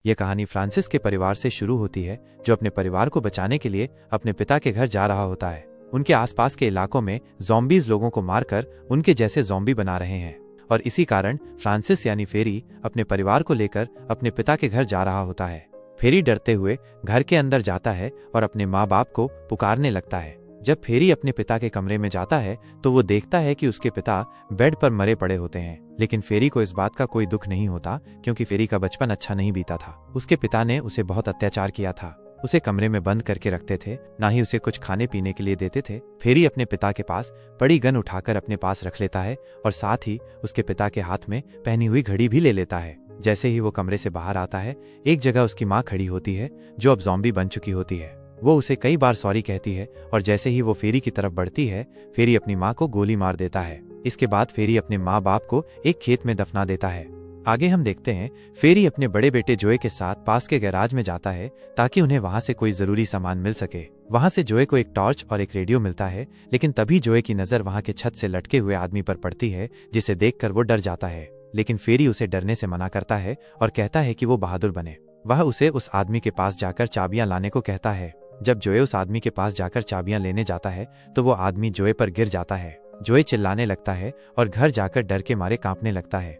यह कहानी फ्रांसिस के परिवार से शुरू होती है, जो अपने परिवार को बचाने के लिए अपने पिता के घर जा रहा होता है। उनके आसपास के इलाकों में ज़ॉम्बीज लोगों को मारकर उनके जैसे ज़ॉम्बी बना रहे हैं और इसी कारण फ्रांसिस यानी फेरी अपने परिवार को लेकर अपने पिता के घर जा रहा होता है। फेरी डरते हुए घर के अंदर जाता है और अपने माँ बाप को पुकारने लगता है। जब फेरी अपने पिता के कमरे में जाता है तो वो देखता है कि उसके पिता बेड पर मरे पड़े होते हैं, लेकिन फेरी को इस बात का कोई दुख नहीं होता क्योंकि फेरी का बचपन अच्छा नहीं बीता था। उसके पिता ने उसे बहुत अत्याचार किया था, उसे कमरे में बंद करके रखते थे, ना ही उसे कुछ खाने पीने के लिए देते थे। फेरी अपने पिता के पास बड़ी गन उठाकर अपने पास रख लेता है और साथ ही उसके पिता के हाथ में पहनी हुई घड़ी भी ले लेता है। जैसे ही वो कमरे से बाहर आता है, एक जगह उसकी माँ खड़ी होती है जो अब ज़ॉम्बी बन चुकी होती है। वो उसे कई बार सॉरी कहती है और जैसे ही वो फेरी की तरफ बढ़ती है, फेरी अपनी माँ को गोली मार देता है। इसके बाद फेरी अपने माँ बाप को एक खेत में दफना देता है। आगे हम देखते हैं फेरी अपने बड़े बेटे जोए के साथ पास के गैराज में जाता है ताकि उन्हें वहां से कोई जरूरी सामान मिल सके। वहां से जोए को एक टॉर्च और एक रेडियो मिलता है, लेकिन तभी जोए की नजर वहां के छत से लटके हुए आदमी पर पड़ती है, जिसे देखकर वो डर जाता है। लेकिन फेरी उसे डरने से मना करता है और कहता है कि वो बहादुर बने। वह उसे उस आदमी के पास जाकर चाबियां लाने को कहता है। जब जोए उस आदमी के पास जाकर चाबियां लेने जाता है तो वो आदमी जोए पर गिर जाता है। जोए चिल्लाने लगता है और घर जाकर डर के मारे कांपने लगता है।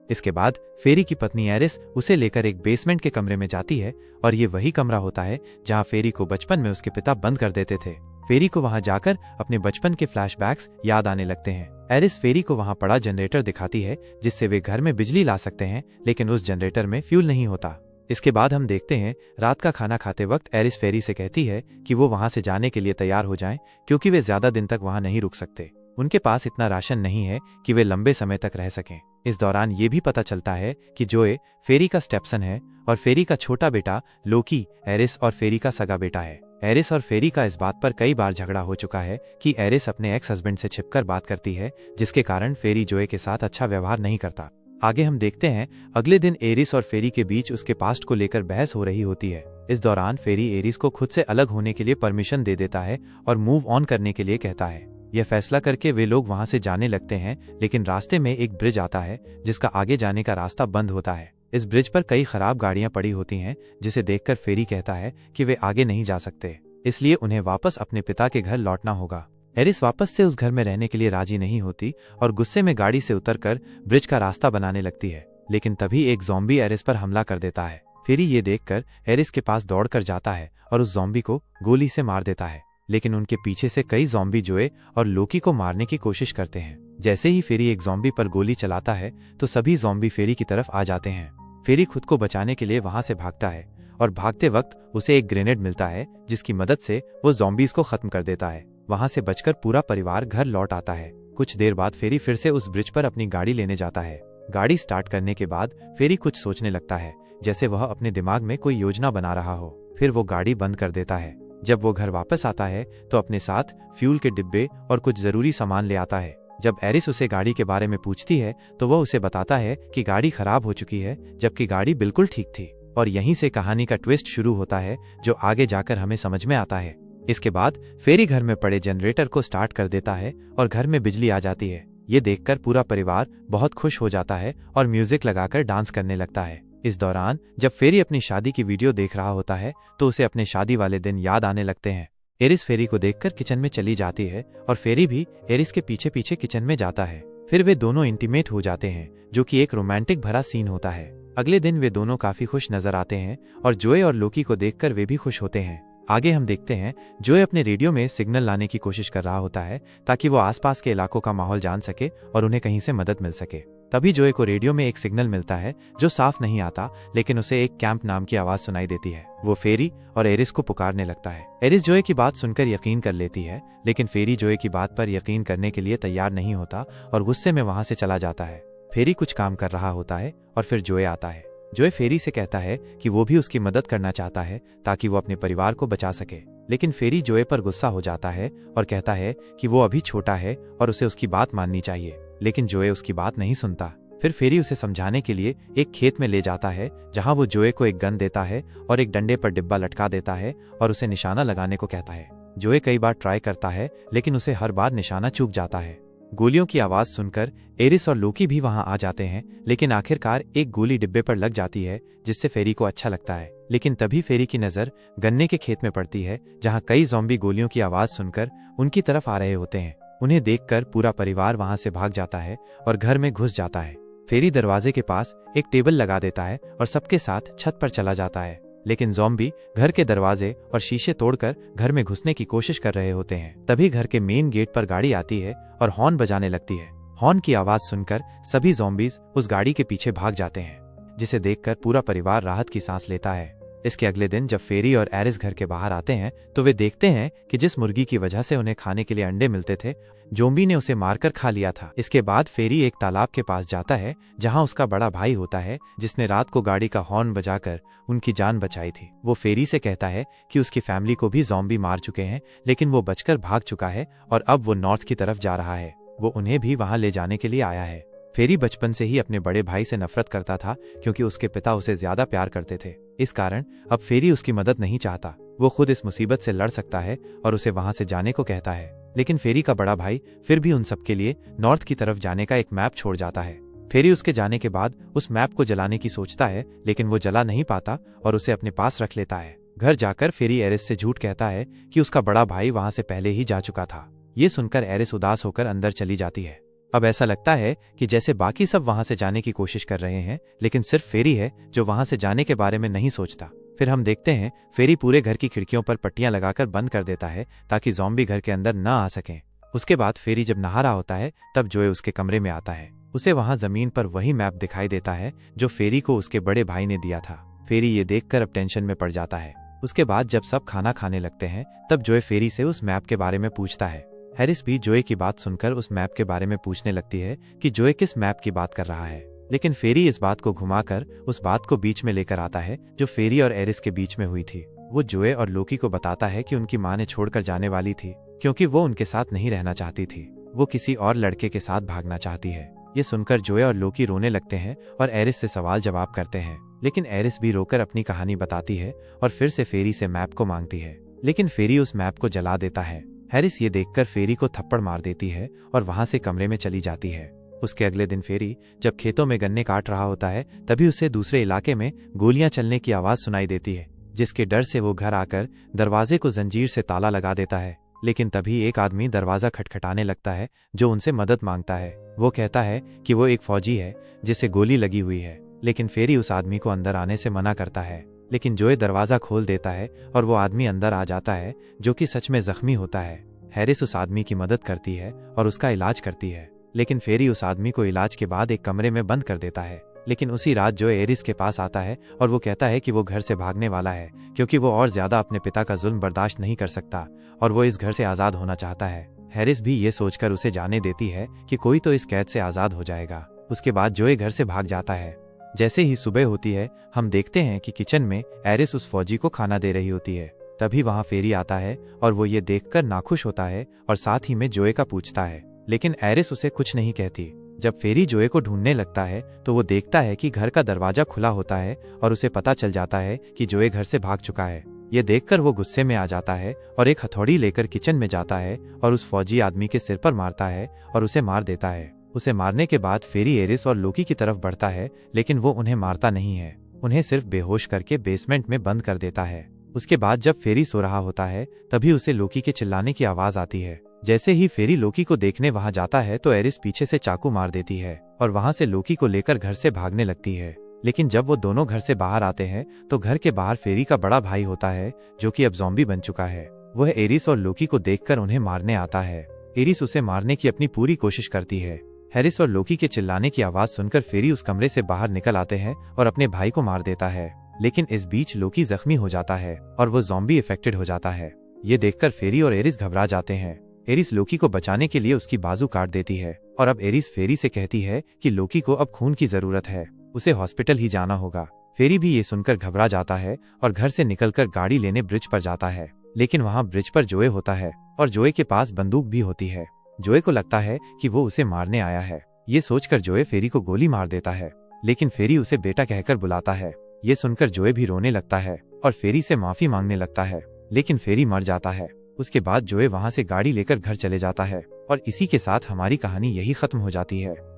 इसके बाद फेरी की पत्नी एरिस उसे लेकर एक बेसमेंट के कमरे में जाती है और ये वही कमरा होता है जहां फेरी को बचपन में उसके पिता बंद कर देते थे। फेरी को वहां जाकर अपने बचपन के फ्लैशबैक्स याद आने लगते हैं। एरिस फेरी को वहां पड़ा जनरेटर दिखाती है जिससे वे घर में बिजली ला सकते हैं, लेकिन उस जनरेटर में फ्यूल नहीं होता। इसके बाद हम देखते हैं रात का खाना खाते वक्त एरिस फेरी से कहती है कि वो वहां से जाने के लिए तैयार हो जाएं क्योंकि वे ज्यादा दिन तक वहां नहीं रुक सकते। उनके पास इतना राशन नहीं है कि वे लंबे समय तक रह सकें। इस दौरान ये भी पता चलता है कि जोए फेरी का स्टेपसन है और फेरी का छोटा बेटा लोकी एरिस और फेरी का सगा बेटा है। एरिस और फेरी का इस बात पर कई बार झगड़ा हो चुका है कि एरिस अपने एक्स हस्बैंड से छिपकर बात करती है, जिसके कारण फेरी जोए के साथ अच्छा व्यवहार नहीं करता। आगे हम देखते हैं अगले दिन एरिस और फेरी के बीच उसके पास्ट को लेकर बहस हो रही होती है। इस दौरान फेरी एरिस को खुद से अलग होने के लिए परमिशन दे देता है और मूव ऑन करने के लिए कहता है। यह फैसला करके वे लोग वहां से जाने लगते हैं, लेकिन रास्ते में एक ब्रिज आता है जिसका आगे जाने का रास्ता बंद होता है। इस ब्रिज पर कई खराब गाड़ियां पड़ी होती हैं, जिसे देखकर फेरी कहता है कि वे आगे नहीं जा सकते, इसलिए उन्हें वापस अपने पिता के घर लौटना होगा। एरिस वापस से उस घर में रहने के लिए राजी नहीं होती और गुस्से में गाड़ी से उतरकर ब्रिज का रास्ता बनाने लगती है, लेकिन तभी एक ज़ॉम्बी एरिस पर हमला कर देता है। फेरी ये देखकर एरिस के पास दौड़कर जाता है और उस ज़ॉम्बी को गोली से मार देता है, लेकिन उनके पीछे से कई ज़ॉम्बी जोए और लोकी को मारने की कोशिश करते हैं। जैसे ही फेरी एक ज़ॉम्बी पर गोली चलाता है तो सभी ज़ॉम्बी फेरी की तरफ आ जाते हैं। फेरी खुद को बचाने के लिए वहां से भागता है और भागते वक्त उसे एक ग्रेनेड मिलता है जिसकी मदद से वो ज़ॉम्बीज को खत्म कर देता है। वहां से बचकर पूरा परिवार घर लौट आता है। कुछ देर बाद फेरी फिर से उस ब्रिज पर अपनी गाड़ी लेने जाता है। गाड़ी स्टार्ट करने के बाद फेरी कुछ सोचने लगता है, जैसे वह अपने दिमाग में कोई योजना बना रहा हो। फिर वो गाड़ी बंद कर देता है। जब वो घर वापस आता है तो अपने साथ फ्यूल के डिब्बे और कुछ जरूरी सामान ले आता है। जब एरिस उसे गाड़ी के बारे में पूछती है तो वह उसे बताता है कि गाड़ी खराब हो चुकी है, जबकि गाड़ी बिल्कुल ठीक थी। और यहीं से कहानी का ट्विस्ट शुरू होता है, जो आगे जाकर हमें समझ में आता है। इसके बाद फेरी घर में पड़े जनरेटर को स्टार्ट कर देता है और घर में बिजली आ जाती है। ये देखकर पूरा परिवार बहुत खुश हो जाता है और म्यूजिक लगाकर डांस करने लगता है। इस दौरान जब फेरी अपनी शादी की वीडियो देख रहा होता है तो उसे अपने शादी वाले दिन याद आने लगते हैं। एरिस फेरी को देखकर किचन में चली जाती है और फेरी भी एरिस के पीछे पीछे किचन में जाता है। फिर वे दोनों इंटीमेट हो जाते हैं, जो कि एक रोमांटिक भरा सीन होता है। अगले दिन वे दोनों काफी खुश नजर आते हैं और जोए और लोकी को देखकर वे भी खुश होते हैं। आगे हम देखते हैं जोए अपने रेडियो में सिग्नल लाने की कोशिश कर रहा होता है ताकि वो आसपास के इलाकों का माहौल जान सके और उन्हें कहीं से मदद मिल सके। तभी जोए को रेडियो में एक सिग्नल मिलता है जो साफ नहीं आता, लेकिन उसे एक कैंप नाम की आवाज सुनाई देती है। वो फेरी और एरिस को पुकारने लगता है। एरिस जोए की बात सुनकर यकीन कर लेती है, लेकिन फेरी जोए की बात पर यकीन करने के लिए तैयार नहीं होता और गुस्से में वहां से चला जाता है। फेरी कुछ काम कर रहा होता है और फिर जोए आता है। जोए फेरी से कहता है कि वो भी उसकी मदद करना चाहता है ताकि वो अपने परिवार को बचा सके, लेकिन फेरी जोए पर गुस्सा हो जाता है और कहता है कि वो अभी छोटा है और उसे उसकी बात माननी चाहिए, लेकिन जोए उसकी बात नहीं सुनता। फिर फेरी उसे समझाने के लिए एक खेत में ले जाता है, जहां वो जोए को एक गन देता है और एक डंडे पर डिब्बा लटका देता है और उसे निशाना लगाने को कहता है। जोए कई बार ट्राई करता है, लेकिन उसे हर बार निशाना चूक जाता है। गोलियों की आवाज सुनकर एरिस और लोकी भी वहां आ जाते हैं, लेकिन आखिरकार एक गोली डिब्बे पर लग जाती है जिससे फेरी को अच्छा लगता है। लेकिन तभी फेरी की नजर गन्ने के खेत में पड़ती है, जहां कई ज़ॉम्बी गोलियों की आवाज सुनकर उनकी तरफ आ रहे होते हैं। उन्हें देखकर पूरा परिवार वहां से भाग जाता है और घर में घुस जाता है। फेरी दरवाजे के पास एक टेबल लगा देता है और सबके साथ छत पर चला जाता है, लेकिन ज़ॉम्बी घर के दरवाजे और शीशे तोड़कर घर में घुसने की कोशिश कर रहे होते हैं। तभी घर के मेन गेट पर गाड़ी आती है और हॉर्न बजाने लगती है। हॉर्न की आवाज सुनकर सभी ज़ॉम्बीज उस गाड़ी के पीछे भाग जाते हैं, जिसे देखकर पूरा परिवार राहत की सांस लेता है। इसके अगले दिन जब फेरी और एरिस घर के बाहर आते हैं तो वे देखते हैं कि जिस मुर्गी की वजह से उन्हें खाने के लिए अंडे मिलते थे, ज़ॉम्बी ने उसे मारकर खा लिया था। इसके बाद फेरी एक तालाब के पास जाता है जहां उसका बड़ा भाई होता है, जिसने रात को गाड़ी का हॉर्न बजाकर उनकी जान बचाई थी। वो फेरी से कहता है कि उसकी फैमिली को भी ज़ॉम्बी मार चुके हैं, लेकिन वो बचकर भाग चुका है और अब वो नॉर्थ की तरफ जा रहा है। वो उन्हें भी वहां ले जाने के लिए आया है। फेरी बचपन से ही अपने बड़े भाई से नफरत करता था, क्योंकि उसके पिता उसे ज्यादा प्यार करते थे। इस कारण अब फेरी उसकी मदद नहीं चाहता। वो खुद इस मुसीबत से लड़ सकता है और उसे वहां से जाने को कहता है। लेकिन फेरी का बड़ा भाई फिर भी उन सबके लिए नॉर्थ की तरफ जाने का एक मैप छोड़ जाता है। फेरी उसके जाने के बाद उस मैप को जलाने की सोचता है, लेकिन वो जला नहीं पाता और उसे अपने पास रख लेता है। घर जाकर फेरी एरिस से झूठ कहता है कि उसका बड़ा भाई वहां से पहले ही जा चुका था। ये सुनकर एरिस उदास होकर अंदर चली जाती है। अब ऐसा लगता है कि जैसे बाकी सब वहां से जाने की कोशिश कर रहे हैं, लेकिन सिर्फ फेरी है जो वहां से जाने के बारे में नहीं सोचता। फिर हम देखते हैं फेरी पूरे घर की खिड़कियों पर पट्टियां लगाकर बंद कर देता है ताकि ज़ॉम्बी घर के अंदर न आ सकें। उसके बाद फेरी जब नहा रहा होता है तब जोए उसके कमरे में आता है। उसे वहां जमीन पर वही मैप दिखाई देता है जो फेरी को उसके बड़े भाई ने दिया था। फेरी ये देखकर अब टेंशन में पड़ जाता है। उसके बाद जब सब खाना खाने लगते हैं तब जोए फेरी से उस मैप के बारे में पूछता है। हैरिस भी जोए की बात सुनकर उस मैप के बारे में पूछने लगती है कि जोए किस मैप की बात कर रहा है, लेकिन फेरी इस बात को घुमाकर उस बात को बीच में लेकर आता है जो फेरी और एरिस के बीच में हुई थी। वो जोए और लोकी को बताता है कि उनकी माँ ने छोड़कर जाने वाली थी, क्योंकि वो उनके साथ नहीं रहना चाहती थी। वो किसी और लड़के के साथ भागना चाहती है। ये सुनकर जोए और लोकी रोने लगते हैं और एरिस से सवाल जवाब करते हैं, लेकिन एरिस भी रोकर अपनी कहानी बताती है और फिर से फेरी से मैप को मांगती है, लेकिन फेरी उस मैप को जला देता है। हैरिस ये देखकर फेरी को थप्पड़ मार देती है और वहां से कमरे में चली जाती है। उसके अगले दिन फेरी जब खेतों में गन्ने काट रहा होता है तभी उसे दूसरे इलाके में गोलियां चलने की आवाज सुनाई देती है, जिसके डर से वो घर आकर दरवाजे को जंजीर से ताला लगा देता है। लेकिन तभी एक आदमी दरवाजा खटखटाने लगता है जो उनसे मदद मांगता है। वो कहता है कि वो एक फौजी है जिसे गोली लगी हुई है, लेकिन फेरी उस आदमी को अंदर आने से मना करता है। लेकिन जोए दरवाजा खोल देता है और वो आदमी अंदर आ जाता है, जो कि सच में जख्मी होता है। हैरिस उस आदमी की मदद करती है और उसका इलाज करती है, लेकिन फेरी उस आदमी को इलाज के बाद एक कमरे में बंद कर देता है। लेकिन उसी रात जोए एरिस के पास आता है और वो कहता है कि वो घर से भागने वाला है, क्योंकि वो और ज्यादा अपने पिता का जुल्म बर्दाश्त नहीं कर सकता और वो इस घर से आजाद होना चाहता है। हैरिस भी ये सोचकर उसे जाने देती है कि कोई तो इस कैद से आजाद हो जाएगा। उसके बाद जोए घर से भाग जाता है। जैसे ही सुबह होती है हम देखते हैं कि किचन में एरिस उस फौजी को खाना दे रही होती है। तभी वहां फेरी आता है और वो ये देखकर नाखुश होता है और साथ ही में जोए का पूछता है, लेकिन एरिस उसे कुछ नहीं कहती। जब फेरी जोए को ढूंढने लगता है तो वो देखता है कि घर का दरवाजा खुला होता है और उसे पता चल जाता है कि जोए घर से भाग चुका है। ये देखकर वो गुस्से में आ जाता है और एक हथौड़ी लेकर किचन में जाता है और उस फौजी आदमी के सिर पर मारता है और उसे मार देता है। उसे मारने के बाद फेरी एरिस और लोकी की तरफ बढ़ता है, लेकिन वो उन्हें मारता नहीं है, उन्हें सिर्फ बेहोश करके बेसमेंट में बंद कर देता है। उसके बाद जब फेरी सो रहा होता है तभी उसे लोकी के चिल्लाने की आवाज आती है। जैसे ही फेरी लोकी को देखने वहां जाता है तो एरिस पीछे से चाकू मार देती है और वहां से लोकी को लेकर घर से भागने लगती है। लेकिन जब वो दोनों घर से बाहर आते हैं तो घर के बाहर फेरी का बड़ा भाई होता है, जो कि अब ज़ॉम्बी बन चुका है। वह एरिस और लोकी को देखकर उन्हें मारने आता है। एरिस उसे मारने की अपनी पूरी कोशिश करती है। हैरिस और लोकी के चिल्लाने की आवाज सुनकर फेरी उस कमरे से बाहर निकल आते हैं और अपने भाई को मार देता है। लेकिन इस बीच लोकी जख्मी हो जाता है और वो ज़ॉम्बी इफेक्टेड हो जाता है। ये देखकर फेरी और एरिस घबरा जाते हैं। एरिस लोकी को बचाने के लिए उसकी बाजू काट देती है और अब एरिस फेरी से कहती है कि लोकी को अब खून की जरूरत है, उसे हॉस्पिटल ही जाना होगा। फेरी भी ये सुनकर घबरा जाता है और घर से निकलकर गाड़ी लेने ब्रिज पर जाता है। लेकिन वहाँ ब्रिज पर जोए होता है और जोए के पास बंदूक भी होती है। जोए को लगता है कि वो उसे मारने आया है। ये सोचकर जोए फेरी को गोली मार देता है, लेकिन फेरी उसे बेटा कहकर बुलाता है। ये सुनकर जोए भी रोने लगता है और फेरी से माफी मांगने लगता है, लेकिन फेरी मर जाता है। उसके बाद जोए वहां से गाड़ी लेकर घर चले जाता है और इसी के साथ हमारी कहानी यही खत्म हो जाती है।